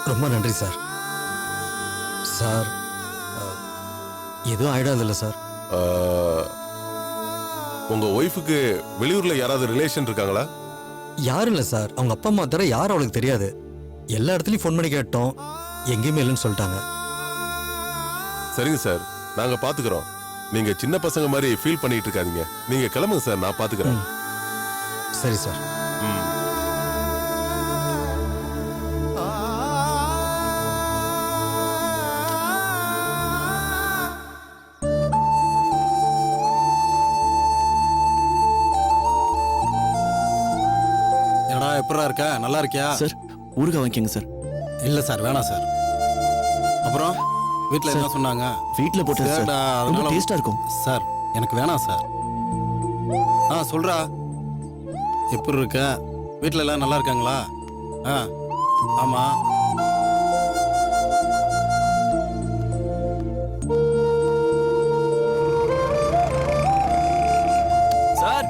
ரொம்ப நன்றி sir. Sir எதுவும் ஆயிடாதில்ல சார்? உங்க ஒய்ஃபுக்கு வெளியூர்ல யாராவது ரிலேஷன் இருக்காங்களா? யாரும் இல்லை சார். அவங்க அப்பா அம்மா தவிர யாரும் அவளுக்கு தெரியாது. எல்லா இடத்துலையும் ஃபோன் பண்ணி கேட்டோம், எங்கேயுமே இல்லைன்னு சொல்லிட்டாங்க. சரிங்க சார், நாங்க பாத்துக்கிறோம். நீங்க சின்ன பசங்க மாதிரி ஃபீல் பண்ணிட்டு இருக்காதீங்க. நீங்க கிளம்புங்க சார், நான் பாத்துக்கிறேன். சரி சார். என்னடா எப்படா இருக்க? நல்லா இருக்கியா சார்? ஊறுகாய் வாங்கிக்கங்க சார். இல்ல சார், வேணாம் சார். அப்புறம் வீட்டில் என்ன சொன்னாங்க? வீட்டில் போட்டு சரிடா, ரொம்ப அதனால டேஸ்டா இருக்கும் சார். எனக்கு வேணாம் சார். சொல்றா, எப்படி இருக்க? வீட்டில் எல்லாம் நல்லா இருக்காங்களா? ஆமா. சார்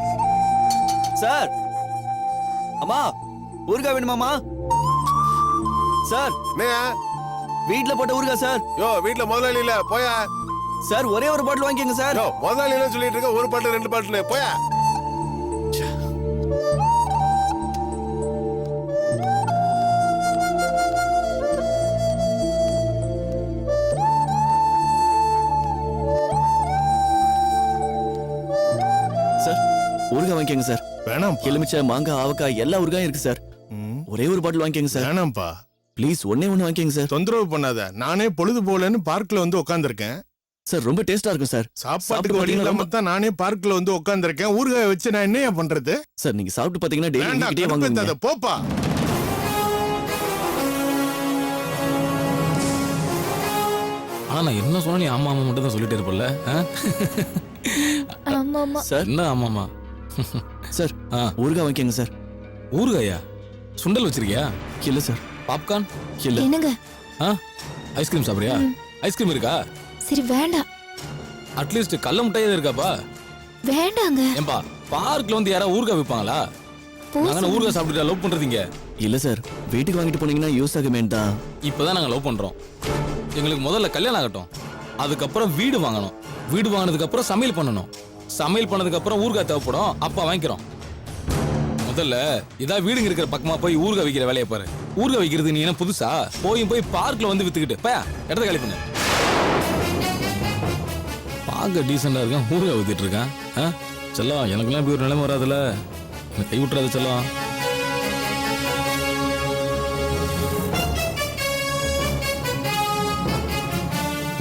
சார், அம்மா ஊறுகாய் வேணுமாமா? சார் வீட்ல போட்ட ஊறுகாய் சார். யோ, வீட்டுல முதலாளி இல்ல, போயா. சார் ஒரே ஒரு பாட்டில் வாங்கிக்கங்க சார். யோ, முதலாளி என்ன சொல்லிட்டு இருக்க? ஒரு பாட்டில் 2 பாட்டில், போயா. சார் ஊறுகாய் வாங்கிக்கங்க சார். வேணாம். எலுமிச்சை, மாங்காய், ஆவக்காய் எல்லா ஊறுகாயும் இருக்கு சார். ஒரே ஒரு பாட்டில் வாங்கிக்கங்க சார். வேணாம்ப்பா, ப்ளீஸ் ஒன்னே ஒன்று வாங்கிக்கங்க சார். தொந்தரவு பண்ணாத. நானே பொழுது போலன்னு பார்க்ல வந்து உட்காந்துருக்கேன். சார் ரொம்ப டேஸ்டா இருக்கும் சார். சாப்பாட்டுக்கு வழி இல்லாம தான் நானே பார்க்ல வந்து உட்காந்துருக்கேன். ஊறுகாய் வச்சு நான் என்னையா பண்றது? சார் நீங்க சாப்பிட்டு பாத்தீங்கன்னா டெய்லி வேண்டாம், எங்ககிட்டயே வாங்குவீங்க. கடுப்பேத்தாத, போப்பா. ஆனா நான் என்ன சொன்னா நீ ஆமா ஆமா மட்டும் தான் சொல்லிட்டே இருப்பல்ல? சார் என்ன ஆமாமா? சார் ஊறுகாய் வாங்கிக்கங்க சார். ஊறுகாயா? சுண்டல் வச்சிருக்கியா? இல்ல சார். பாப்கார்ன் இல்ல. என்னங்க? ஐஸ்கிரீம் சாப்பிடுறியா? ஐஸ்கிரீம் இருக்கா? சரி வேண்டாம். அட்லீஸ்ட் கல்ல முட்டையாவது இருக்காப்பா? வேண்டாங்க. ஏம்பா, பார்க்ல வந்து யாரா ஊறுகாய் விற்பாங்களா? நாங்க ஊறுகாய் சாப்பிட்டுட்டா லவ் பண்றதீங்க? இல்ல சார், வீட்டுக்கு வாங்கிட்டு போனீங்கன்னா யூஸ் ஆகுமேன்னு தான். இப்பதான் நாங்க லவ் பண்றோம். எங்களுக்கு முதல்ல கல்யாணம் ஆகட்டும், அதுக்கப்புறம் வீடு வாங்கணும். வீடு வாங்கினதுக்கு அப்புறம் சமையல் பண்ணணும். சமையல் பண்ணதுக்கு அப்புறம் ஊறுகாய் தேவைப்படும், அப்ப வாங்கிக்கிறோம். முதல்ல ஏதாவது வீடுங்க இருக்கிற பக்கமா போய் ஊறுகாய் விற்கிற வேலையை பாரு. ஊறுகாய் விற்கிறது நீ என்ன புதுசா? போய் பார்க்ல வந்து வித்துக்கிட்டு பா, இடத்த காலி பண்ணு. பார்க்க டீசெண்டா இருக்கான், ஊறுகாய் வித்துட்டு இருக்கான். செல்லம், எனக்குலாம் இப்படி ஒரு நிலைமை வராதுல்ல. கை விட்டுறாது செல்லம்.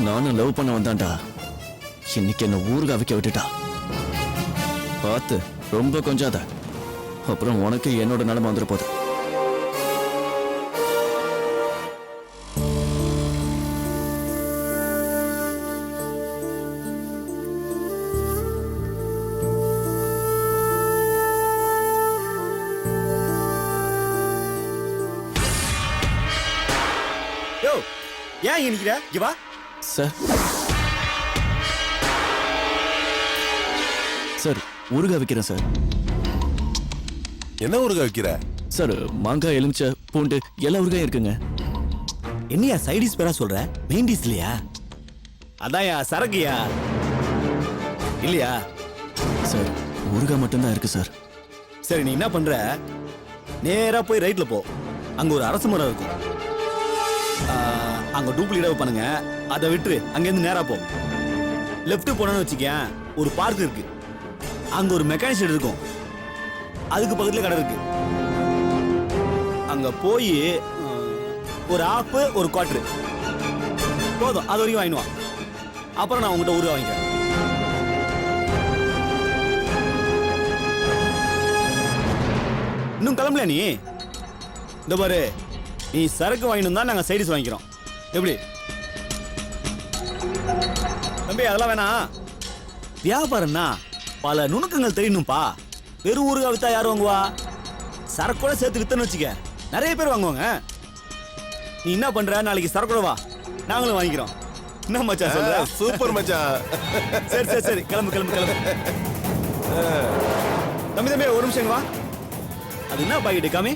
நானும் லவ் பண்ண வந்தான்டா, இன்னைக்கு என்ன ஊறுகாய் விற்க விட்டுட்டா. பார்த்து ரொம்ப கொஞ்சாத, அப்புறம் உனக்கு என்னோட நிலைமை வந்துட போகுது. யோ, ஏன் இங்க நிக்கிற? இங்க வா. சார் சார் ஊறுகாய் விற்கிறேன் சார். என்ன ஊறுகாய் வைக்கிற? சார் மாங்காய், எலுமிச்சை, பூண்டு எல்லா ஊறுகாயும் இருக்குங்க. என்னையா சைடிஸ் பேரா சொல்ற? மெயின் டிஷ் இல்லையா? அதான்யா சரக்குயா இல்லையா? சார் ஊறுகாய் மட்டும்தான் இருக்கு சார். சரி, நீ என்ன பண்ற? நேரா போய் ரைட்ல போ. அங்க ஒரு அரச மரம் இருக்கும். அங்க டூப்ளிகேட் பண்ணுங்க. அதை விட்டு அங்கிருந்து நேரா போ. லெஃப்ட் போனோன்னு வச்சுக்கேன், ஒரு பார்க் இருக்கு. அங்க ஒரு மெக்கானிக் ஷெட் இருக்கும். அதுக்கு பக்கத்துல கடை இருக்கு. அங்க போய் ஒரு ஆப், ஒரு குவார்டர் போதும், அது வரைக்கும் வாங்கிடுவான். அப்புறம் நான் உங்ககிட்ட ஊறுகாய் வாங்கிக்கிறேன். இன்னும் கிளம்பல நீ? இந்த பாரு, நீ சரக்கு வாங்கினு தான் நாங்க சைடிஸ் வாங்கிக்கிறோம். எப்படி தம்பி? அதெல்லாம் வேணாம். வியாபாரம்னா பல நுணுக்கங்கள் தெரியணும்பா. வெறும் ஊறுகாய் வித்தா யார் வாங்குவா? சரக்கோட சேர்த்து வித்தன்னு வச்சுக்க, நிறைய பேர் வாங்குவாங்க. நீ என்ன பண்ற? நாளைக்கு சரக்கோட வா, நாங்களும் வாங்கிக்கிறோம். என்ன மச்சான் சொல்ற? சூப்பர் மச்சான். சரி சரி சரி, கிளம்பு கிளம்பு கிளம்பு. தம்பி ஒரு நிமிஷம் இங்க வா. அது என்ன பாக்கெட் காமி?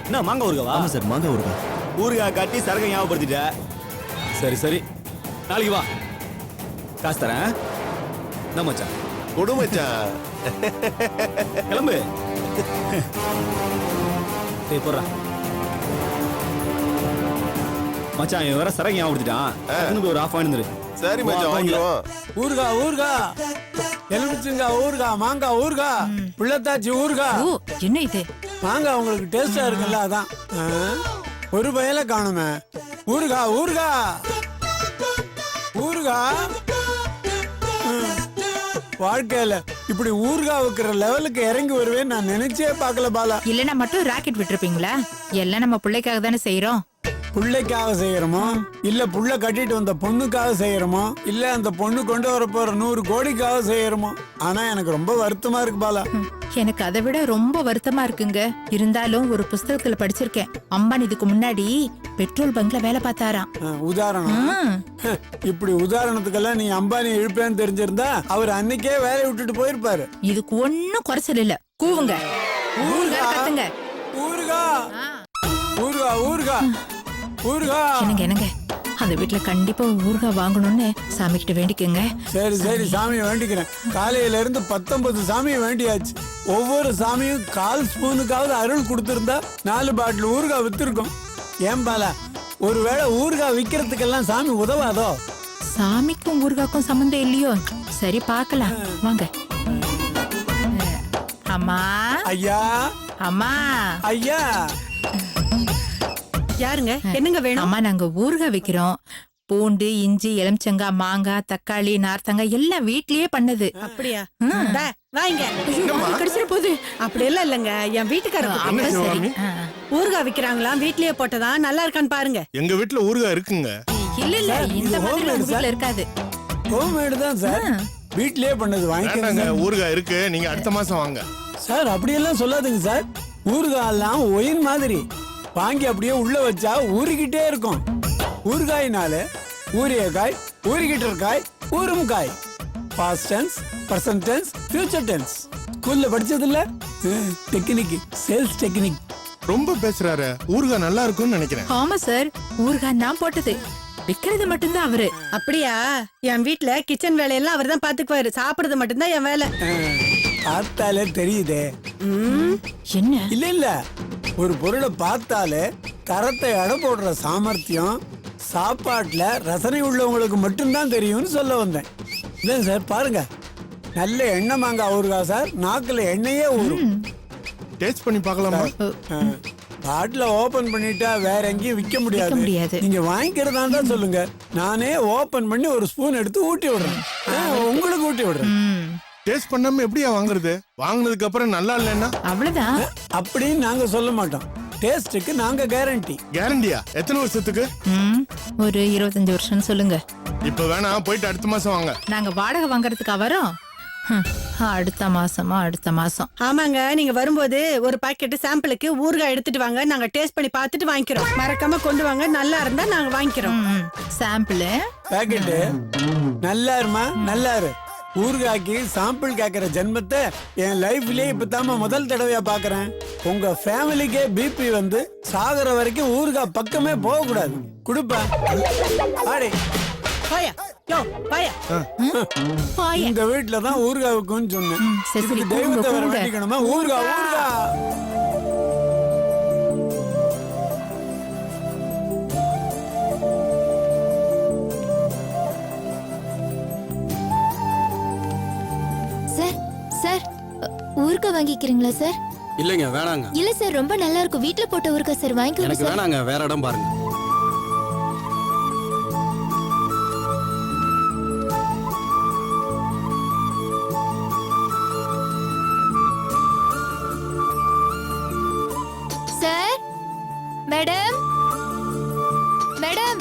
என்ன மாங்காய் ஊறுகாவா? ஆமா சார், மாங்காய் ஊறுகாய். ஊறுகாய் காட்டி சரகை ஞாபகப்படுத்திட்ட. சரி சரி, நாளைக்கு வா, காசு தரேன். என்ன மச்சான், கொடு மச்சான். கிளம்பு. சரி போடுறா மச்சான். இவன் வேற சரகை ஞாபகப்படுத்திட்டான். டக்குனு போய் ஒரு ஆஃப் வாங்கிட்டு வந்துரு. சரி மச்சான், வாங்கிடுவோம். ஊர்கா ஊர்கா எலுமிச்சங்கா ஊர்கா மாங்காய் ஊர்கா பிள்ளைத்தாச்சி ஊர்கா. ஓ என்ன இது? மாங்காய் உங்களுக்கு டேஸ்டா இருக்குல்ல அதான். ஒரு பயல காணுமே. ஊர்கா ஊர்கா ஊர்கா. வாழ்க்கையில இப்படி ஊர்கா வைக்கிற லெவலுக்கு இறங்கி வருவேன் நான் நினைச்சே பார்க்கல பாலா. இல்லனா மட்டும் ராக்கெட் விட்டுருப்பீங்களா? எல்லாம் நம்ம பிள்ளைக்காக தானே செய்யறோம். புள்ளைக்காக செய்யறோமோ இல்ல புள்ள கட்டிட்டு வந்த பொண்ணுக்காக செய்யறோமோ இல்ல அந்த பொண்ணு கொண்டு வர போற 100 கோடிக்காக செய்யறோமோ. ஆனா எனக்கு ரொம்ப வருத்தமா இருக்கு பாலா. எனக்கு அதை விட ரொம்ப வருத்தமா இருக்குங்க. இருந்தாலும் ஒரு புஸ்தகத்துல படிச்சிருக்கேன், அம்பானி இதுக்கு முன்னாடி பெட்ரோல் பங்க்ல வேலை பார்த்தாராம். உதாரணம். இப்படி உதாரணத்துக்கெல்லாம் நீ அம்பானி இழுப்பேன்னு தெரிஞ்சிருந்தா அவர் அன்னைக்கே வேலையை விட்டுட்டு போயிருப்பாரு. இதுக்கு ஒன்னும் குறைச்சல் இல்ல. கூவுங்க, ஊறுகாய் கத்துங்க. ஊர்கா ஊர்கா ஊர்கா ஊர்கா. என்னங்க அந்த வீட்டுல கண்டிப்பா ஊறுகாய் வாங்கணும்னு சாமி கிட்ட வேண்டிக்கங்க. சரி சரி, சாமியை வேண்டிக்கிறேன். காலையில இருந்து 19 சாமியை வேண்டியாச்சு. ஒவ்வொரு சாமியும் 1/4 ஸ்பூனுக்காவது அருள் கொடுத்திருந்தா 4 பாட்டில் ஊறுகாய் வித்திருக்கும். ஏன் பாலா, ஒருவேளை ஊறுகாய் விக்கிறதுக்கெல்லாம் சாமி உதவாதோ? சாமிக்கும் ஊறுகாய்க்கும் சம்மந்தம் இல்லையோ? சரி பார்க்கலாம் வாங்க. அம்மா ஐயா அம்மா ஐயா. யாருங்க? என்னங்க வேணும்? அம்மா நாங்க ஊறுகாய் வைக்கிறோம். பூண்டு, இஞ்சி, எலுமிச்சங்காய், மாங்காய், தக்காளி, நார்த்தங்காய் எல்லாம் வீட்லயே பண்ணது. அப்படியா? வாங்க. கிடைச்சிட போகுது. அப்படி எல்லாம் இல்லங்க, என் வீட்டுக்காரர் அப்ப சரி. ஊறுகாய் விக்கிறாங்களாம், வீட்லயே போட்டதா நல்லா இருக்கான்னு பாருங்க. எங்க வீட்டுல ஊறுகாய் இருக்குங்க. இல்ல இல்ல, இந்த இது மாதிரி homemade உங்க வீட்ல சார். இருக்காது. ஹோம்மேடு தான் சார். வீட்லயே பண்ணது வாங்கிக்கோங்க. ஊறுகாய் இருக்கு, நீங்க அடுத்த மாசம் வாங்க. சார் அப்படியெல்லாம் சொல்லாதீங்க சார். ஊறுகாய் எல்லாம் ஒயின் மாதிரி வாங்கி அப்படியே உள்ள வச்சா ஊறிக்கிட்டே இருக்கும். ஊறுகாயினால ஊறிய காய், ஊறிக்கிட்டு காய், ஊறும் காய். Past tense, present tense, future tense. ஸ்கூல்ல படிச்சது இல்ல? Technique, sales technique. ரொம்ப பேசுறாரு. ஊறுகாய் நல்லா இருக்கும்னு நினைக்கிறேன். ஆமா சார், ஊறுகாய் நான் போட்டது. விக்கிறது மட்டும்தான் அவரு. அப்படியா? என் வீட்ல கிச்சன் வேலையெல்லாம் அவர் தான் பாத்துக்குவாரு, சாப்பிடுறது மட்டும்தான் என் வேலை. பார்த்தாலே தெரியுதே. என்ன? இல்ல இல்ல, ஒரு பொருளை பார்த்தாலே தரத்தை எடை போடுற சாமர்த்தியம் சாப்பாட்டுல ரசனை உள்ளவங்களுக்கு மட்டும்தான் தெரியும்னு சொல்ல வந்தேன். இல்ல சார், பாருங்க, நல்ல எண்ணெய் மாங்காய் ஊறுகாய் சார். நாக்குல எண்ணெயே ஊறும். டேஸ்ட் பண்ணி பார்க்கலாமா? பாட்டில ஓபன் பண்ணிட்டா வேற எங்கேயும் விற்க முடியாது. முடியாது. நீங்க வாங்கிக்கிறதா தான் சொல்லுங்க, நானே ஓபன் பண்ணி ஒரு ஸ்பூன் எடுத்து ஊட்டி விடுறேன். உங்களுக்கு ஊட்டி விடுறேன். டேஸ்ட் பண்ணாம எப்படியா வாங்குறது? வாங்குனதுக்கு அப்புறம் நல்லா இல்லைன்னா? அவ்வளவுதான். அப்படின்னு நாங்க சொல்ல மாட்டோம். டேஸ்டுக்கு நாங்க கேரண்டி. கேரண்டியா? எத்தனை வருஷத்துக்கு? ஒரு 25 வருஷம் சொல்லுங்க. இப்ப வேணாம், போயிட்டு அடுத்த மாசம் வாங்க. நாங்க வாடகை வாங்குறதுக்கு வரோம். அடுத்த மாசமா? அடுத்த மாசம். ஆமாங்க, நீங்க வரும்போது ஒரு பாக்கெட் சாம்பிளுக்கு ஊறுகாய் எடுத்துட்டு வாங்க, நாங்க டேஸ்ட் பண்ணி பார்த்துட்டு வாங்கிக்கிறோம். மறக்காம கொண்டு வாங்க, நல்லா இருந்தா நாங்க வாங்கிக்கிறோம். சாம்பிள் பாக்கெட்டு நல்லா இருமா, நல்லா இரு. ஊறுகாய்க்கு சாம்பிள் கேட்கிற ஜென்மத்தை என் லைஃப்லயே இப்பதாம முதல் தடவையா பாக்குறேன். உங்க ஃபேமிலிக்கே பிபி வந்து சாகுற வரைக்கும் ஊறுகாய் பக்கமே போக கூடாது. குடுப்பா ஆடி. பாயா யோ பாயா. இந்த வீட்டுல தான் ஊறுகாய் வைக்கும்னு சொன்னேன். சரி, இதுக்கு போங்க, தெய்வத்தை வர போங்க. வேண்டிக்கணுமா? ஊறுகாய் ஊறுகாய். சார் சார், ஊறுகாய் வாங்கிக்கிறீங்களா சார்? இல்லைங்க, வேணாங்க. இல்ல சார், ரொம்ப நல்லா இருக்கும். வீட்ல போட்ட ஊறுகாய் சார், வாங்கிக்கோங்க எனக்கு சார். வேணாங்க, வேற இடம் பாருங்க. Sir, madam madam.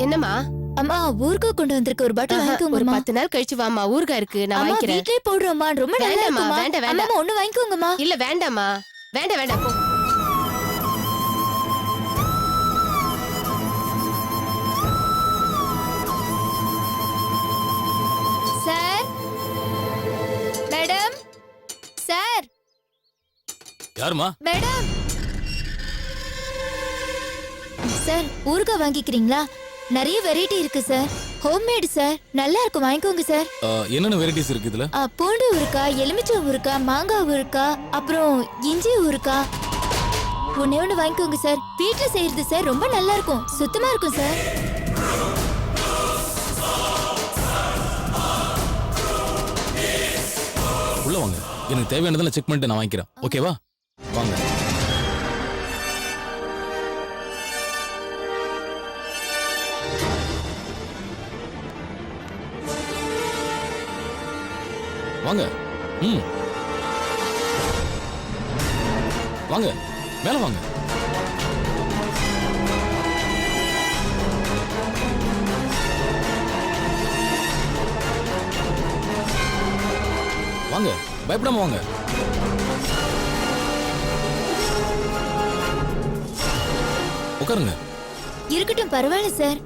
என்னம்மா? அம்மா, ஊறுகாய் கொண்டு வந்திருக்க, ஒரு பாட்டில் ஒரு வாங்கிக்கோங்கம்மா. 10 நாள் கழிச்சு வாமா, ஊறுகாய் இருக்கு, நான் அம்மா, வாங்கிக்கிறேன். வீட்லயே போடுறோம்மா, ரொம்ப நல்லா வேண்டாம்மா, இருக்குமா. வேண்டாம், வேண்டாம். அம்மா, ஒண்ணு வாங்கிக்கோங்கம்மா. இல்ல வேண்டாம்மா, வேண்டாம் வேண்டாம், போ. Sir, madam, sir. யாருமா? மேடம் சார், ஊறுகாய் வாங்கிக்கிறீங்களா? நிறைய வெரைட்டி இருக்கு சார். ஹோம்மேட் சார், நல்லா இருக்கும், வாங்கிக்கோங்க சார். என்னென்ன வெரைட்டிஸ் இருக்கு இதுல? பூண்டு ஊறுகாய், எலுமிச்சை ஊறுகாய், மாங்காய் ஊறுகாய், அப்புறம் இஞ்சி ஊறுகாய். ஒண்ணே ஒண்ணு வாங்கிக்கோங்க சார். வீட்டுல செய்யறது சார், ரொம்ப நல்லா இருக்கும், சுத்தமா இருக்கும் சார். உள்ள வாங்க, எனக்கு தேவையானதெல்லாம் செக் பண்ணிட்டு நான் வாங்கிக்கிறேன். ஓகேவா? வாங்க. வாங்க. வாங்க, மேல வாங்க. வாங்க, பயப்படாம வாங்க. உட்காருங்க. இருக்கட்டும், பரவாயில்ல சார்.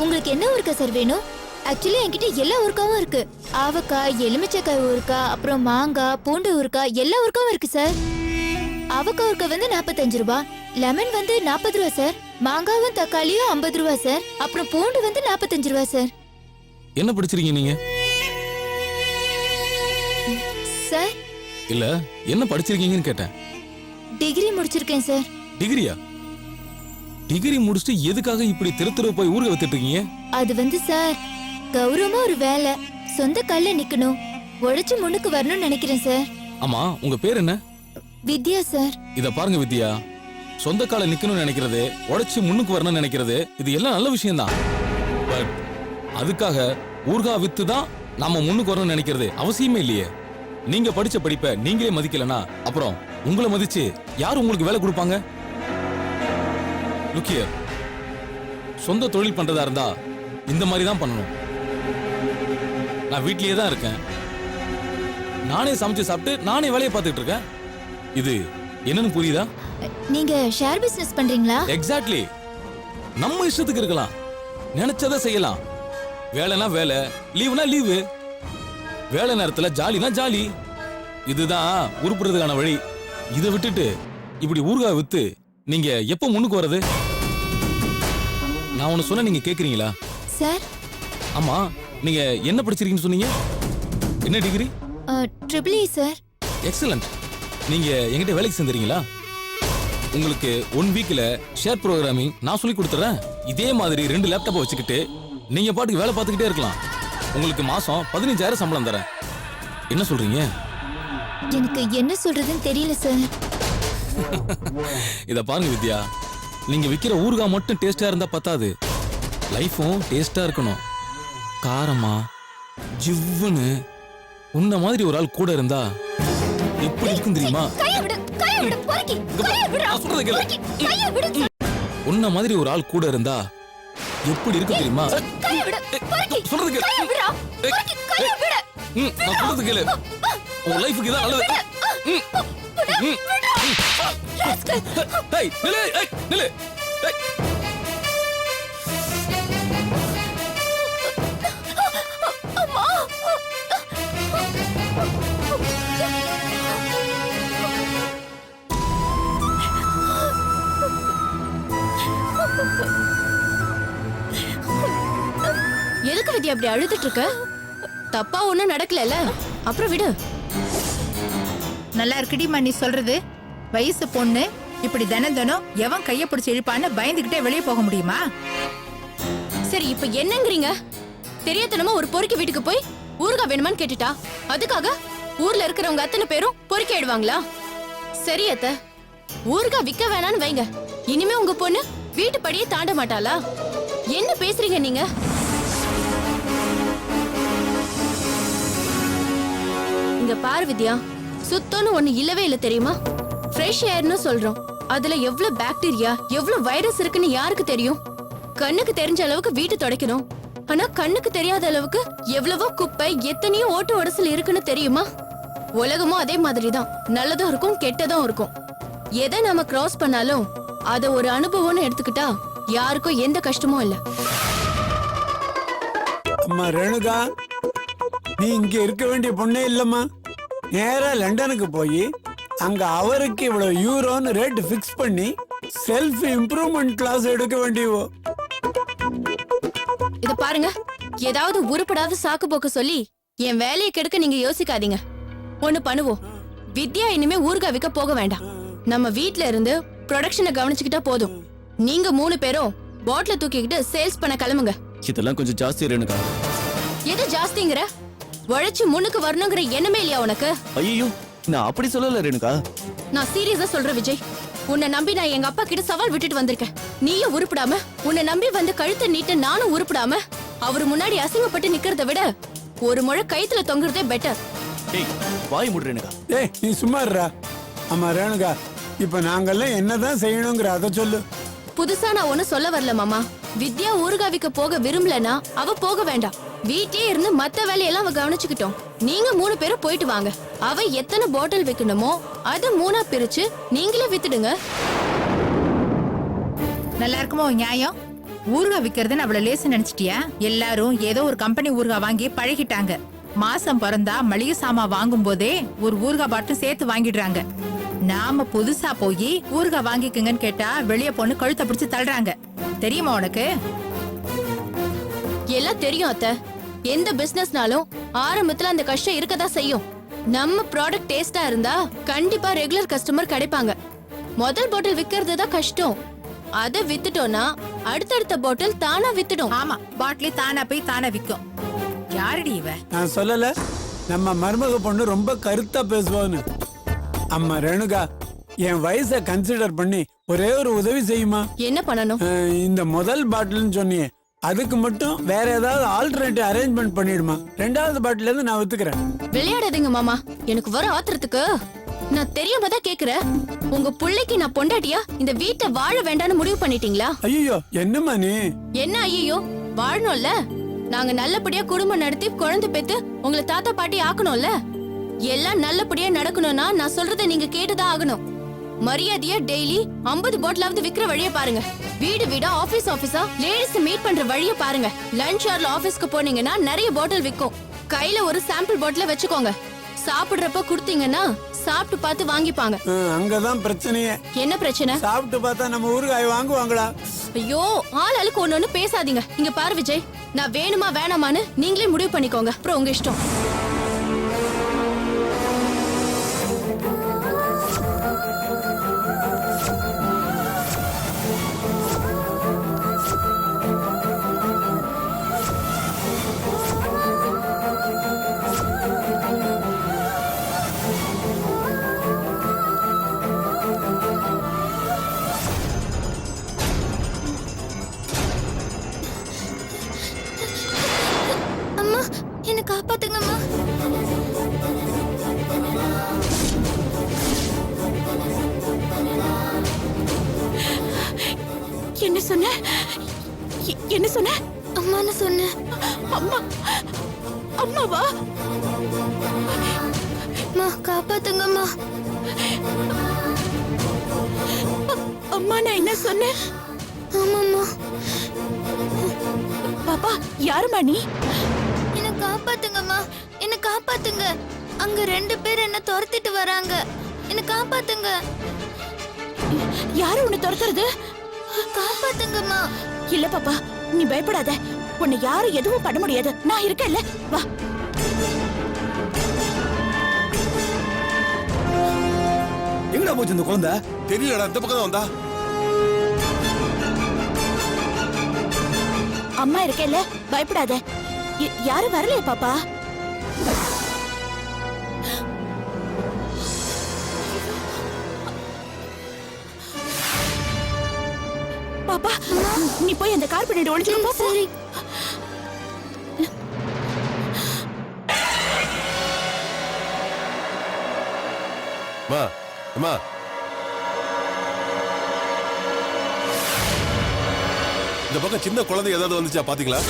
உங்களுக்கு என்ன ஊறுகாய் சார் வேணும்? ஆக்சுவலி என்கிட்ட எல்லா ஊறுகாயும் இருக்கு. ஆவக்காய், எலுமிச்சக்காய் ஊறுகாய், அப்புறம் மாங்காய், பூண்டு ஊறுகாய், எல்லா ஊறுகாயும் இருக்கு சார். ஆவக்காய் ஊறுகாய் வந்து 45 ரூபாய், லெமன் வந்து 40 ரூபாய் சார், மாங்காவும் தக்காளியும் 50 ரூபாய் சார், அப்புறம் பூண்டு வந்து 45 ரூபாய் சார். என்ன படிச்சிருக்கீங்க நீங்க? சார், இல்ல, என்ன படிச்சிருக்கீங்கன்னு கேட்டேன். டிகிரி முடிச்சிருக்கேன் சார். டிகிரியா? டிகிரி முடிச்சுட்டு எதுக்காக இப்படி தெரு போய் ஊறுகாய் வித்துட்டு இருக்கீங்க? அது வந்து சார், கௌரவமா ஒரு வேலை, சொந்த கால்ல நிக்கணும், உழைச்சு முன்னுக்கு வரணும்னு நினைக்கிறேன் சார். ஆமா, உங்க பேர் என்ன? வித்யா சார். இத பாருங்க வித்யா, சொந்த கால நிக்கணும்னு நினைக்கிறது, உழைச்சு முன்னுக்கு வரணும்னு நினைக்கிறது, இது எல்லாம் நல்ல விஷயம் தான். பட் அதுக்காக ஊறுகாய் வித்து தான் நாம முன்னுக்கு வரணும்னு நினைக்கிறது அவசியமே இல்லையே. நீங்க படிச்ச படிப்பை நீங்களே மதிக்கலனா அப்புறம் உங்களை மதிச்சு யார் உங்களுக்கு வேலை கொடுப்பாங்க? லுக்கிய, சொந்த தொழில் பண்றதா இருந்தா இந்த மாதிரி தான் பண்ணணும். நான் வீட்லயே தான் இருக்கேன், நானே சமைச்சு சாப்பிட்டு நானே வேலையை பார்த்துட்டு இருக்கேன். இது என்னன்னு புரியுதா? நீங்க ஷேர் பிசினஸ் பண்றீங்களா? எக்ஸாக்ட்லி. நம்ம இஷ்டத்துக்கு இருக்கலாம், நினைச்சதை செய்யலாம். வேலைனா வேலை, லீவுனா லீவு. வேலை நேரத்துல ஜாலினா ஜாலி. இதுதான் உருப்புறதுக்கான வழி. இதை விட்டுட்டு இப்படி ஊறுகாய் வித்து நீங்க எப்ப முன்னுக்கு வர்றது? நான் ஒன்னு சொன்ன நீங்க கேக்குறீங்களா? சார். ஆமா, நீங்க என்ன படிச்சிருக்கீங்கன்னு சொன்னீங்க? என்ன degree? Triple E sir. Excellent. நீங்க என்கிட்ட வேலைக்கு சேர்ந்துறீங்களா? உங்களுக்கு 1 வீக்ல ஷேர் ப்ரோக்ராமிங் நான் சொல்லி கொடுத்துறேன். இதே மாதிரி 2 லேப்டாப்பை வச்சுக்கிட்டு நீங்க பாட்டுக்கு வேலை பார்த்துக்கிட்டே இருக்கலாம். உங்களுக்கு மாசம் 15,000 சம்பளம் தரேன். என்ன சொல்றீங்க? எனக்கு என்ன சொல்றதுன்னு தெரியல சார். இத பாருங்க வித்யா, நீங்க விக்கிற ஊறுகாய் மட்டும் டேஸ்டா இருந்தா பத்தாது, லைஃபும் டேஸ்டா இருக்கணும். காரமா ஜிவ்வுன்னு உன்ன மாதிரி ஒரு ஆள் கூட இருந்தா எப்படி இருக்கும் தெரியுமா? உன்ன மாதிரி ஒரு ஆள் கூட இருந்தா எப்படி இருக்கு தெரியுமா? சொல்றது கேளு. நான் சொல்றது கேளு. உன் லைஃபுக்கு இதான் நல்லது. நில்லு, நில்லு. எதுக்கு வித்யா அப்படி அழுதுட்டு இருக்க? தப்பா ஒண்ணும் நடக்கல, அப்புறம் விடு. நல்லா இருக்குடிமா நீ சொல்றது. வயசு பொண்ணு இப்படி தினம் தினம் எவன் கைய பிடிச்சி இழுப்பான்னு பயந்துகிட்டே வெளியே போக முடியுமா? சரி, இப்ப என்னங்கறீங்க? தெரியாதனமா ஒரு பொறுக்கி வீட்டுக்கு போய் ஊறுகாய் வேணுமான்னு கேட்டுட்டா அதுக்காக ஊர்ல இருக்கிறவங்க அத்தனை பேரும் பொறுக்கி ஆயிடுவாங்களா? சரி அத்தை, ஊறுகாய் விக்க வேணான்னு வைங்க, இனிமே உங்க பொண்ணு வீட்டு படியே தாண்ட மாட்டாளா? என்ன பேசுறீங்க நீங்க? இங்க பாரு வித்யா, சுத்தம்னு ஒண்ணு இல்லவே இல்ல தெரியுமா? ஃப்ரெஷ் ஏர்னு சொல்றோம், அதுல எவ்வளவு பாக்டீரியா எவ்வளவு வைரஸ் இருக்குன்னு யாருக்கு தெரியும்? கண்ணுக்கு தெரிஞ்ச அளவுக்கு வீட்டு துடைக்கணும், ஆனா கண்ணுக்கு தெரியாத அளவுக்கு எவ்வளவோ குப்பை எத்தனையோ ஓட்டு உடசல் இருக்குன்னு தெரியுமா? உலகமும் அதே மாதிரிதான், நல்லதும் இருக்கும் கெட்டதும் இருக்கும். எதை நாம கிராஸ் பண்ணாலும் அத ஒரு அனுபவம்னு எடுத்துக்கிட்டா யாருக்கும் எந்த கஷ்டமும் இல்ல. அம்மா ரேணுகா, நீ இங்க இருக்க வேண்டிய பொண்ணே இல்லம்மா. நேரா லண்டனுக்கு போய் அங்க அவருக்கு இவ்வளவு யூரோன்னு ரேட் ஃபிக்ஸ் பண்ணி செல்ஃப் இம்ப்ரூவ்மெண்ட் கிளாஸ் எடுக்க வேண்டியவோ. இத பாருங்க, ஏதாவது உருப்படாத சாக்கு போக்கு சொல்லி என் வேலையை கெடுக்க நீங்க யோசிக்காதீங்க. ஒண்ணு பண்ணுவோம், வித்யா இனிமே ஊறுகாய் விற்க போக வேண்டாம். நம்ம வீட்ல இருந்து ப்ரொடக்ஷனை கவனிச்சுக்கிட்டா போதும். நீங்க 3 பேரும் பாட்டில தூக்கிக்கிட்டு சேல்ஸ் பண்ண கிளம்புங்க. இதெல்லாம் கொஞ்சம் ஜாஸ்தி ரேணுகா. எது ஜாஸ்திங்கிற? உழைச்சு முன்னுக்கு வரணுங்கிற எண்ணமே இல்லையா உனக்கு? ஐயோ, நான் அப்படி சொல்லல ரேணுகா. நான் சீரியஸா சொல்றேன் விஜய். உன்னை நம்பி நான் எங்க அப்பா கிட்ட சவால் விட்டுட்டு வந்திருக்கேன். நீயும் உருப்படாம, உன்னை நம்பி வந்து கழுத்தை நீட்ட நானும் உருப்படாம, அவரு முன்னாடி அசிங்கப்பட்டு நிக்கிறத விட ஒரு முழை கைத்துல தொங்குறதே பெட்டர். ஏய், வாய் மூடு ரேணுகா. ஏய் நீ சும்மா இருடா. ஆமா ரேணுகா, இப்ப நாங்கெல்லாம் என்னதான் செய்யணுங்கிற அதை சொல்லு. புதுசா நான் ஒண்ணு சொல்ல வரல மாமா. வித்யா ஊறுகாவிக்கு போக விரும்பலனா அவ போக வேண்டாம். வீட்லயே இருந்து மத்த வேலையெல்லாம் அவ கவனிச்சுக்கிட்டோம். நீங்க 3 பேரும் போயிட்டு வாங்க. அவ எத்தனை பாட்டில் விக்கணுமோ அது 3ஆ பிரிச்சு நீங்களே வித்துடுங்க. நல்லா இருக்குமோ நியாயம்? ஊறுகாய் விக்கிறதுன்னு அவ்வளவு லேசு நினைச்சிட்டியா? எல்லாரும் ஏதோ ஒரு கம்பெனி ஊறுகாய் வாங்கி பழகிட்டாங்க. மாசம் பிறந்தா மளிகை சாமான் வாங்கும் போதே ஒரு ஊறுகாய் பாட்டில் சேர்த்து வாங்கிடுறாங்க. நாம புதுசா போய் ஊறுகாய் வாங்கிக்குங்கன்னு கேட்டா வெளிய பொண்ணு கழுத்தை பிடிச்சு தள்ளுறாங்க. தெரியுமா உனக்கு? எல்லாம் தெரியும் அத்தை. எந்த பிசினஸ்னாலும் ஆரம்பத்துல அந்த கஷ்டம் இருக்கதான் செய்யும். நம்ம ப்ராடக்ட் டேஸ்டா இருந்தா கண்டிப்பா ரெகுலர் கஸ்டமர் கிடைப்பாங்க. முதல் பாட்டில் விக்கிறது தான் கஷ்டம். அத வித்துட்டோம்னா அடுத்தடுத்த பாட்டில் தானா வித்துடும். ஆமா, பாட்டிலே தானா போய் தானா விக்கும். யாரடி இவ? நான் சொல்லல நம்ம மருமக பொண்ணு ரொம்ப கருத்தா பேசுவான்னு. அம்மா ரேணுகா, என் வயசை கன்சிடர் பண்ணி ஒரே ஒரு உதவி செய்யுமா? என்ன பண்ணணும்? இந்த முதல் பாட்டில்னு சொன்னியே அதுக்கு மட்டும் வேற ஏதாவது ஆல்டர்னேட்டிவ் அரேஞ்ச்மெண்ட் பண்ணிடுமா? 2வது பாட்டில இருந்து நான் வித்துக்கிறேன். விளையாடாதீங்க மாமா. எனக்கு வர ஆத்திரத்துக்கு நான் தெரியாம தான் கேக்குறேன். உங்க புள்ளைக்கு நான் பொண்டாட்டியா இந்த வீட்டை வாழ வேண்டாம்னு முடிவு பண்ணிட்டீங்களா? ஐயோ என்னம்மா நீ? என்ன ஐயோ, வாழணும்ல. நாங்க நல்லபடியா குடும்பம் நடத்தி குழந்தை பெத்து உங்களை தாத்தா பாட்டி ஆக்கணும்ல. எல்லாம் நல்லபடியா நடக்கணும்னா நான் சொல்றதை நீங்க கேட்டுதான் ஆகணும். மரியாதையா டெய்லி 50 பாட்டிலாவது விக்கிற வழிய பாருங்க. வீடு வீடா ஆபீஸ் ஆபீஸா லேடிஸ் மீட் பண்ற வழிய பாருங்க. லஞ்ச் ஹவர்ல ஆபீஸ்க்கு போனீங்கன்னா நிறைய பாட்டில் விக்கும். கையில ஒரு சாம்பிள் பாட்டில வச்சுக்கோங்க. சாப்பிடுறப்ப குடுத்தீங்கன்னா சாப்பிட்டு பார்த்து வாங்கிப்பாங்க. அங்கதான் பிரச்சனையே. என்ன பிரச்சனை? சாப்பிட்டு பார்த்தா நம்ம ஊறுகாய் வாங்குவாங்களா? ஐயோ, ஆள் ஆளுக்கு ஒண்ணு பேசாதீங்க. இங்க பாரு விஜய், நான் வேணுமா வேணாமான்னு நீங்களே முடிவு பண்ணிக்கோங்க. அப்புறம் உங்க இஷ்டம். அம்மா என்ன காப்பாத்துங்கம்மா. என்ன சொன்ன? என்ன சொன்ன? அம்மான்னு சொன்னேன். அம்மா, அம்மாவா? அம்மா காப்பாத்துங்கம்மா. அம்மா நான் என்ன சொன்னேன்? ஆமாம்மா. பாப்பா, யாருமா நீ? என்ன காப்பாத்துங்கம்மா, என்ன காப்பாத்துங்க. அங்க 2 பேர் என்ன துரத்திட்டு வராங்க. என்ன காப்பாத்துங்க. யாரு உன்னை துரத்துறது? காப்பாத்துங்கம்மா. இல்ல பாப்பா, நீ பயப்படாத. உன்னை யாரும் எதுவும் பண்ண முடியாது. நான் இருக்கேன்ல, வா. எங்கடா போச்சு இந்த குழந்தை? தெரியலடா, இந்த பக்கம் தான் வந்தா. அம்மா இருக்கேன்ல, பயப்படாத. யாரும் வரலையே பாப்பா. பாப்பா, நீ போய் அந்த கார் பின்னாடி ஒளிஞ்சிரு. போ. சரி. அம்மா, அம்மா, இந்த பக்கம் சின்ன குழந்தை ஏதாவது வந்துச்சா பாத்தீங்களா?